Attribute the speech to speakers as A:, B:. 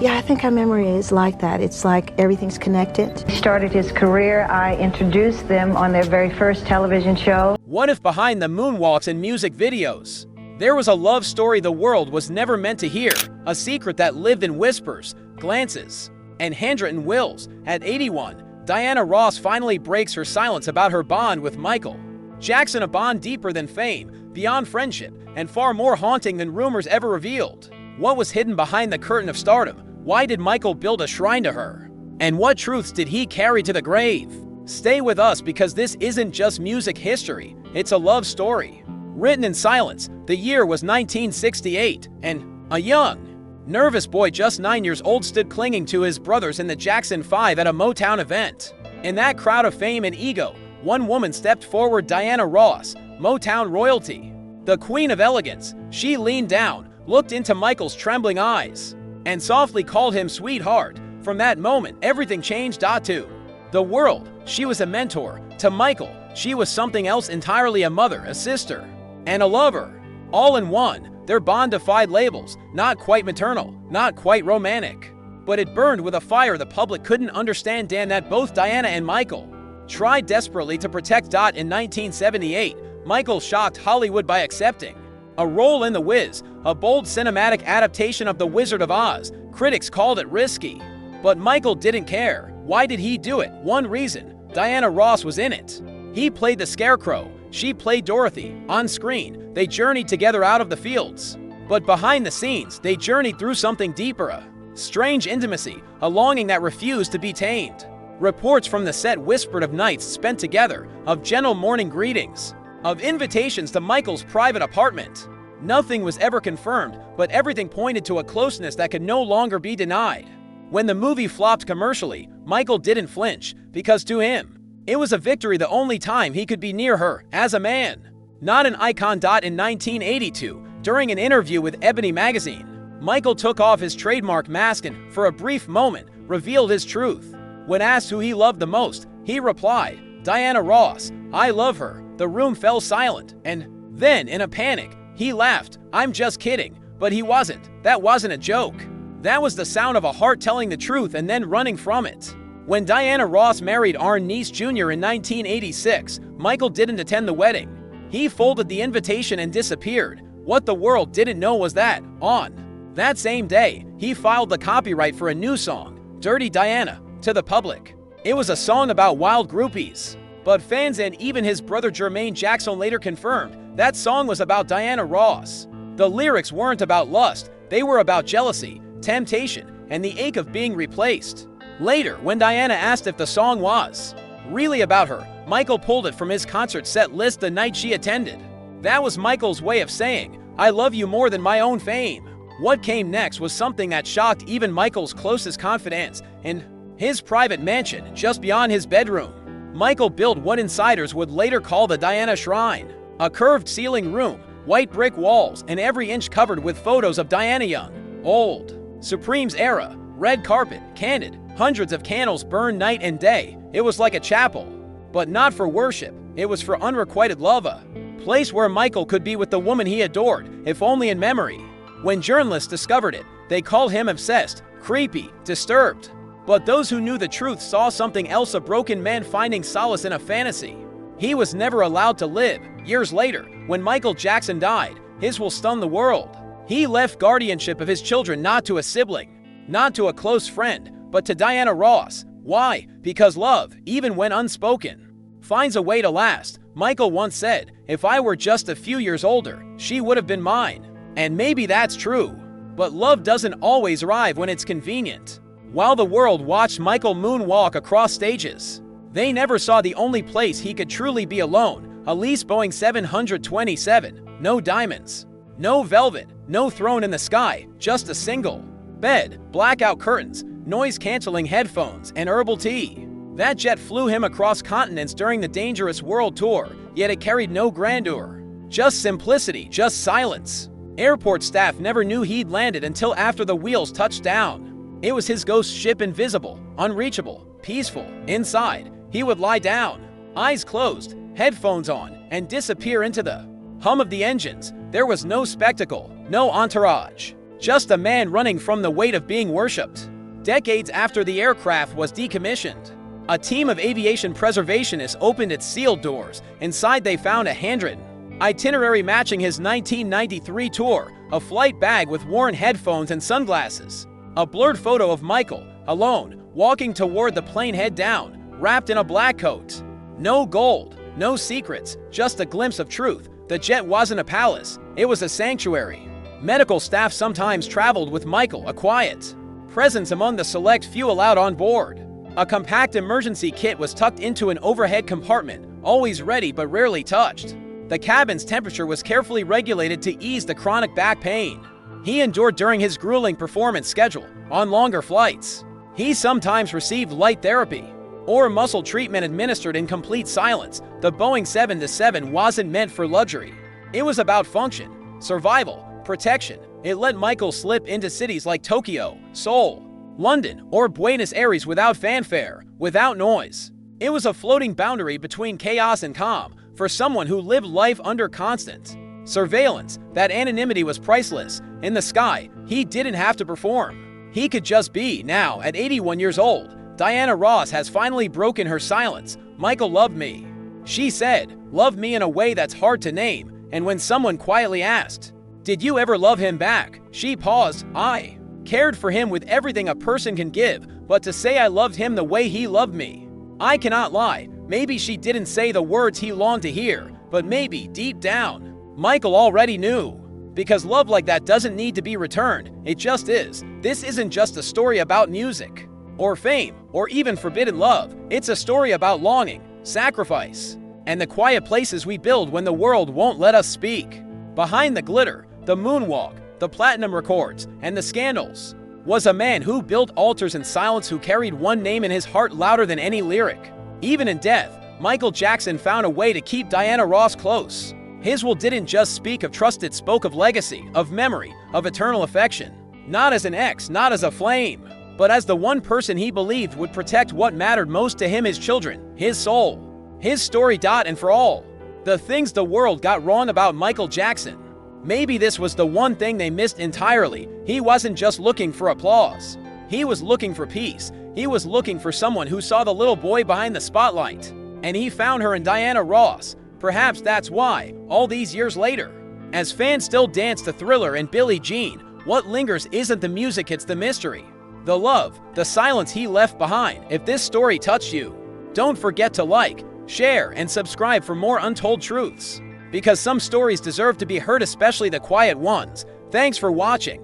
A: Yeah, I think our memory is like that. It's like everything's connected.
B: He started his career. I introduced them on their very first television show.
C: What if behind the moonwalks and music videos, there was a love story the world was never meant to hear, a secret that lived in whispers, glances, and handwritten wills? At 81, Diana Ross finally breaks her silence about her bond with Michael Jackson, a bond deeper than fame, beyond friendship, and far more haunting than rumors ever revealed. What was hidden behind the curtain of stardom? Why did Michael build a shrine to her? And what truths did he carry to the grave? Stay with us, because this isn't just music history, it's a love story. Written in silence, the year was 1968, and a young, nervous boy just 9 years old stood clinging to his brothers in the Jackson 5 at a Motown event. In that crowd of fame and ego, one woman stepped forward: Diana Ross, Motown royalty, the queen of elegance. She leaned down, looked into Michael's trembling eyes, and softly called him sweetheart. From that moment, everything changed. To the world, she was a mentor. To Michael, she was something else entirely: a mother, a sister, and a lover. All in one. Their bond defied labels. Not quite maternal, not quite romantic, but it burned with a fire the public couldn't understand. That both Diana and Michael tried desperately to protect. In 1978, Michael shocked Hollywood by accepting a role in The Wiz, a bold cinematic adaptation of The Wizard of Oz. Critics called it risky, but Michael didn't care. Why did he do it? One reason: Diana Ross was in it. He played the Scarecrow, she played Dorothy. On screen, they journeyed together out of the fields, but behind the scenes, they journeyed through something deeper: a strange intimacy, a longing that refused to be tamed. Reports from the set whispered of nights spent together, of gentle morning greetings, of invitations to Michael's private apartment. Nothing was ever confirmed, but everything pointed to a closeness that could no longer be denied. When the movie flopped commercially, Michael didn't flinch, because to him, it was a victory: the only time he could be near her as a man, not an icon. In 1982, during an interview with Ebony magazine, Michael took off his trademark mask and, for a brief moment, revealed his truth. When asked who he loved the most, he replied, "Diana Ross, I love her." The room fell silent, and then, in a panic, he laughed. "I'm just kidding." But he wasn't. That wasn't a joke. That was the sound of a heart telling the truth and then running from it. When Diana Ross married Arne Nice Jr. in 1986, Michael didn't attend the wedding. He folded the invitation and disappeared. What the world didn't know was that, on that same day, he filed the copyright for a new song, "Dirty Diana," to the public. It was a song about wild groupies, but fans and even his brother Jermaine Jackson later confirmed that song was about Diana Ross. The lyrics weren't about lust, they were about jealousy, temptation, and the ache of being replaced. Later, when Diana asked if the song was really about her, Michael pulled it from his concert set list the night she attended. That was Michael's way of saying, "I love you more than my own fame." What came next was something that shocked even Michael's closest confidants. In his private mansion, just beyond his bedroom, Michael built what insiders would later call the Diana Shrine. A curved ceiling room, white brick walls, and every inch covered with photos of Diana young, old, Supreme's era, red carpet, candid, hundreds of candles burned night and day. It was like a chapel, but not for worship. It was for unrequited love, a place where Michael could be with the woman he adored, if only in memory. When journalists discovered it, they called him obsessed, creepy, disturbed. But those who knew the truth saw something else: a broken man finding solace in a fantasy he was never allowed to live. Years later, when Michael Jackson died, his will stunned the world. He left guardianship of his children not to a sibling, not to a close friend, but to Diana Ross. Why? Because love, even when unspoken, finds a way to last. Michael once said, "If I were just a few years older, she would have been mine." And maybe that's true. But love doesn't always arrive when it's convenient. While the world watched Michael moonwalk across stages, they never saw the only place he could truly be: alone. A leased Boeing 727, no diamonds, no velvet, no throne in the sky, just a single bed, blackout curtains, noise-canceling headphones, and herbal tea. That jet flew him across continents during the Dangerous World Tour, yet it carried no grandeur. Just simplicity, just silence. Airport staff never knew he'd landed until after the wheels touched down. It was his ghost ship, invisible, unreachable, peaceful. Inside, he would lie down, eyes closed, headphones on, and disappear into the hum of the engines. There was no spectacle, no entourage, Just a man running from the weight of being worshipped. Decades after the aircraft was decommissioned, a team of aviation preservationists opened its sealed doors. Inside they found a handwritten itinerary matching his 1993 tour, a flight bag with worn headphones and sunglasses, a blurred photo of Michael, alone, walking toward the plane head down, wrapped in a black coat. No gold, no secrets, just a glimpse of truth. The jet wasn't a palace, it was a sanctuary. Medical staff sometimes traveled with Michael, a quiet presence among the select few allowed on board. A compact emergency kit was tucked into an overhead compartment, always ready but rarely touched. The cabin's temperature was carefully regulated to ease the chronic back pain he endured during his grueling performance schedule on longer flights. He sometimes received light therapy or muscle treatment administered in complete silence. The Boeing 777 wasn't meant for luxury. It was about function, survival, protection. It let Michael slip into cities like Tokyo, Seoul, London, or Buenos Aires without fanfare, without noise. It was a floating boundary between chaos and calm. For someone who lived life under constant surveillance, that anonymity was priceless. In the sky, he didn't have to perform. He could just be. Now, at 81 years old, Diana Ross has finally broken her silence. Michael loved me. She said, loved me in a way that's hard to name. And when someone quietly asked, did you ever love him back? She paused. I cared for him with everything a person can give, but to say I loved him the way he loved me, I cannot lie. Maybe she didn't say the words he longed to hear, but maybe, deep down, Michael already knew. Because love like that doesn't need to be returned, it just is. This isn't just a story about music, or fame, or even forbidden love. It's a story about longing, sacrifice, and the quiet places we build when the world won't let us speak. Behind the glitter, the moonwalk, the platinum records, and the scandals, was a man who built altars in silence, who carried one name in his heart louder than any lyric. Even in death, Michael Jackson found a way to keep Diana Ross close. His will didn't just speak of trust, it spoke of legacy, of memory, of eternal affection. Not as an ex, not as a flame, but as the one person he believed would protect what mattered most to him: his children, his soul, his story. And for all the things the world got wrong about Michael Jackson, maybe this was the one thing they missed entirely. He wasn't just looking for applause. He was looking for peace. He was looking for someone who saw the little boy behind the spotlight. And he found her in Diana Ross. Perhaps that's why, all these years later, as fans still dance to Thriller and Billie Jean, what lingers isn't the music, it's the mystery, the love, the silence he left behind. If this story touched you, don't forget to like, share, and subscribe for more untold truths. Because some stories deserve to be heard, especially the quiet ones. Thanks for watching.